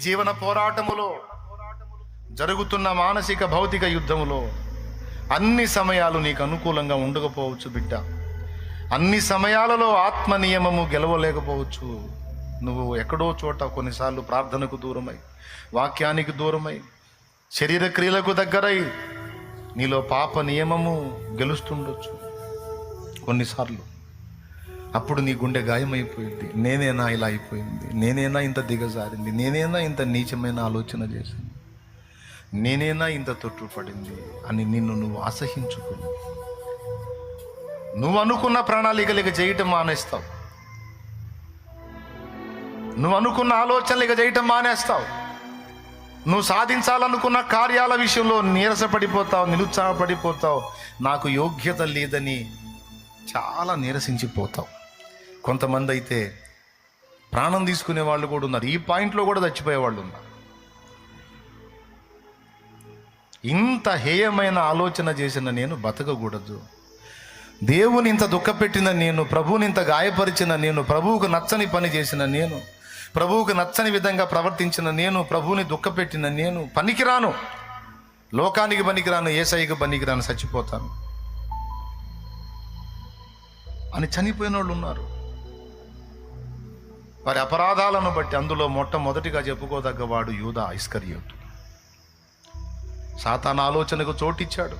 జీవన పోరాటములో జరుగుతున్న మానసిక భౌతిక యుద్ధములో అన్ని సమయాలు నీకు అనుకూలంగా ఉండకపోవచ్చు బిడ్డ. అన్ని సమయాలలో ఆత్మ నియమము గెలవలేకపోవచ్చు. నువ్వు ఎక్కడో చోట కొన్నిసార్లు ప్రార్థనకు దూరమై, వాక్యానికి దూరమై, శరీర క్రియలకు దగ్గరై నీలో పాప నియమము గెలుస్తుండొచ్చు కొన్నిసార్లు. అప్పుడు నీ గుండె గాయమైపోయింది. నేనేనా ఇలా అయిపోయింది, నేనేనా ఇంత దిగజారింది, నేనేనా ఇంత నీచమైన ఆలోచన చేసింది, నేనేనా ఇంత తొట్టుపడింది అని నిన్ను నువ్వు అసహించుకుని నువ్వు అనుకున్న ప్రణాళికలు చేయటం మానేస్తావు. నువ్వు అనుకున్న ఆలోచనలు చేయటం మానేస్తావు. నువ్వు సాధించాలనుకున్న కార్యాల విషయంలో నీరసపడిపోతావు, నిరుత్సాహపడిపోతావు. నాకు యోగ్యత లేదని చాలా నీరసించిపోతావు. కొంతమంది అయితే ప్రాణం తీసుకునే వాళ్ళు కూడా ఉన్నారు. ఈ పాయింట్లో కూడా చచ్చిపోయే వాళ్ళు ఉన్నారు. ఇంత హేయమైన ఆలోచన చేసిన నేను బతకకూడదు, దేవుని ఇంత దుఃఖపెట్టిన నేను, ప్రభువుని ఇంత గాయపరిచిన నేను, ప్రభువుకు నచ్చని పని చేసిన నేను, ప్రభువుకు నచ్చని విధంగా ప్రవర్తించిన నేను, ప్రభువుని దుఃఖపెట్టిన నేను పనికిరాను, లోకానికి పనికిరాను, యేసయ్యకు పనికిరాను, చచ్చిపోతాను అని చనిపోయిన వాళ్ళు ఉన్నారు. వారి అపరాధాలను బట్టి అందులో మొట్టమొదటిగా చెప్పుకోదగ్గవాడు యూదా ఇస్కరియోతు. సాతాను ఆలోచనకు చోటిచ్చాడు.